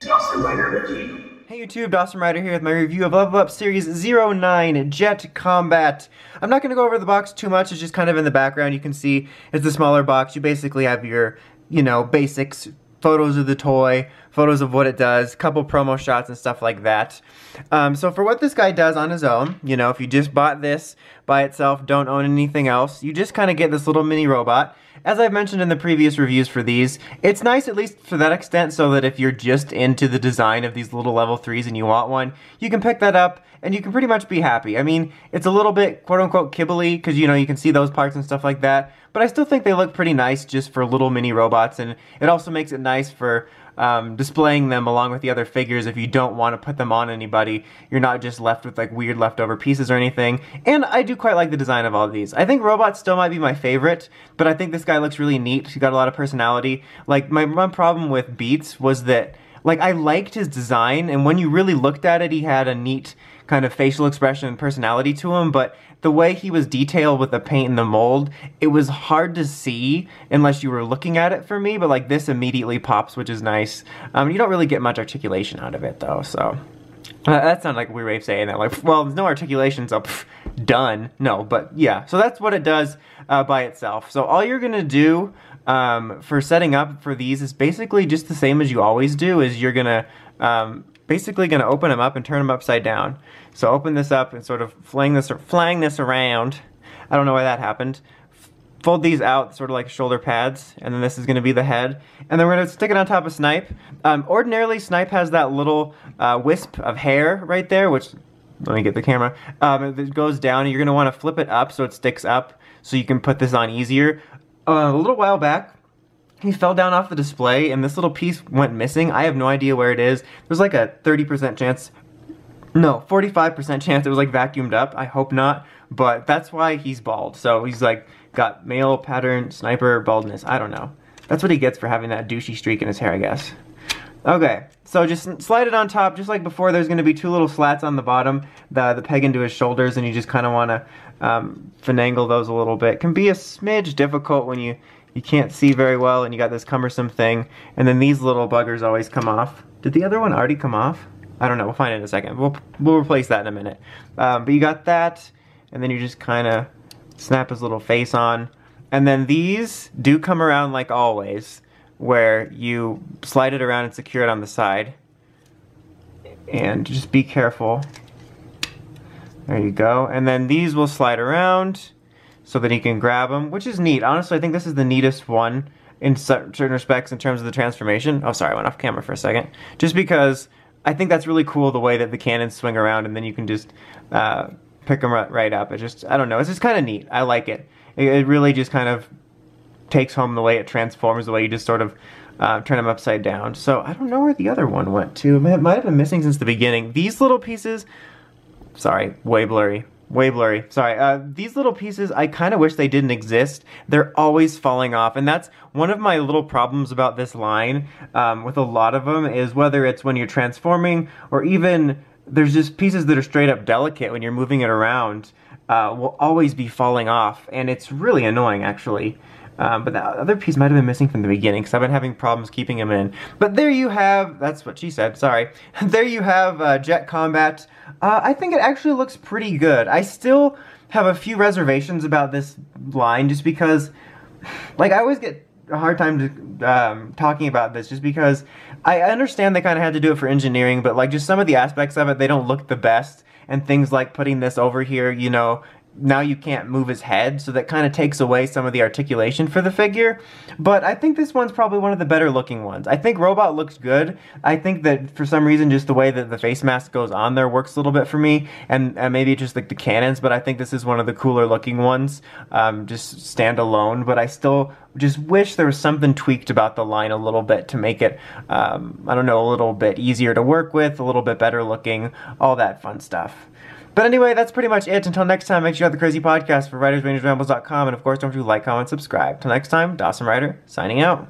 Dawson Rider Wiki. Hey YouTube, Dawson Rider here with my review of Level Up Series 09 Jet Combat. I'm not going to go over the box too much, it's just kind of in the background. You can see it's a smaller box. You basically have your, basics, photos of the toy, photos of what it does, couple promo shots and stuff like that. So for what this guy does on his own, if you just bought this by itself, don't own anything else, you just kind of get this little mini robot. As I've mentioned in the previous reviews for these, it's nice at least for that extent so that if you're just into the design of these little level 3s and you want one, you can pick that up and you can pretty much be happy. I mean, it's a little bit quote-unquote kibbly because, you can see those parts and stuff like that, but I still think they look pretty nice just for little mini robots, and it also makes it nice for displaying them along with the other figures. If you don't want to put them on anybody, you're not just left with like weird leftover pieces or anything. And I do quite like the design of all of these. I think Robot still might be my favorite, but I think this guy looks really neat. He's got a lot of personality. Like, my one problem with Beats was that, like, I liked his design, and when you really looked at it, he had a neat kind of facial expression and personality to him, but the way he was detailed with the paint and the mold, it was hard to see unless you were looking at it for me, but like this immediately pops, which is nice. You don't really get much articulation out of it though, so. That sounded like a weird way of saying that, like, well, there's no articulation, so done. No, but yeah, so that's what it does by itself. So all you're gonna do for setting up for these is basically just the same as you always do, is you're gonna basically gonna open them up and turn them upside down. So open this up and sort of flang this around. I don't know why that happened. Fold these out, sort of like shoulder pads, and then this is going to be the head. And then we're going to stick it on top of Snipe. Ordinarily, Snipe has that little wisp of hair right there, which, let me get the camera, it goes down, and you're going to want to flip it up so it sticks up, so you can put this on easier. A little while back, he fell down off the display, and this little piece went missing. I have no idea where it is. There's like a 30% chance, no, 45% chance it was like vacuumed up. I hope not, but that's why he's bald. So he's like got male pattern sniper baldness. I don't know. That's what he gets for having that douchey streak in his hair, I guess. Okay, so just slide it on top, just like before. There's going to be two little slats on the bottom, the peg into his shoulders, and you just kind of want to finagle those a little bit. Can be a smidge difficult when you can't see very well and you got this cumbersome thing. And then these little buggers always come off. Did the other one already come off? I don't know, we'll find it in a second. We'll replace that in a minute. But you got that, and then you just kind of snap his little face on. And then these do come around like always, where you slide it around and secure it on the side. And just be careful. There you go. And then these will slide around so that you can grab them, which is neat. Honestly, I think this is the neatest one in certain respects in terms of the transformation. Oh, sorry, I went off camera for a second. Just because I think that's really cool, the way that the cannons swing around and then you can just pick them right up. It just, I don't know, it's just kind of neat. I like it. It really just kind of takes home the way it transforms, the way you just sort of turn them upside down. So I don't know where the other one went to. It might have been missing since the beginning. These little pieces, sorry, way blurry. Way blurry. Sorry. These little pieces, I kind of wish they didn't exist. They're always falling off, and that's one of my little problems about this line with a lot of them, is whether it's when you're transforming or even there's just pieces that are straight up delicate when you're moving it around will always be falling off, and it's really annoying actually. But the other piece might have been missing from the beginning because I've been having problems keeping them in. But there you have, that's what she said, sorry. There you have Jet Combat. I think it actually looks pretty good. I still have a few reservations about this line just because, like, I always get a hard time talking about this just because I understand they kind of had to do it for engineering, but like just some of the aspects of it, they don't look the best. And things like putting this over here, now you can't move his head, so that kind of takes away some of the articulation for the figure. But I think this one's probably one of the better looking ones. I think Robot looks good. I think that for some reason just the way that the face mask goes on there works a little bit for me, and maybe just like the cannons, but I think this is one of the cooler looking ones, just stand alone. But I still just wish there was something tweaked about the line a little bit to make it, I don't know, a little bit easier to work with, a little bit better looking, all that fun stuff. But anyway, that's pretty much it. Until next time, make sure you have the Crazy Podcast for WritersRangersRambles.com, and of course, don't forget to like, comment, subscribe. Till next time, Dawson Rider, signing out.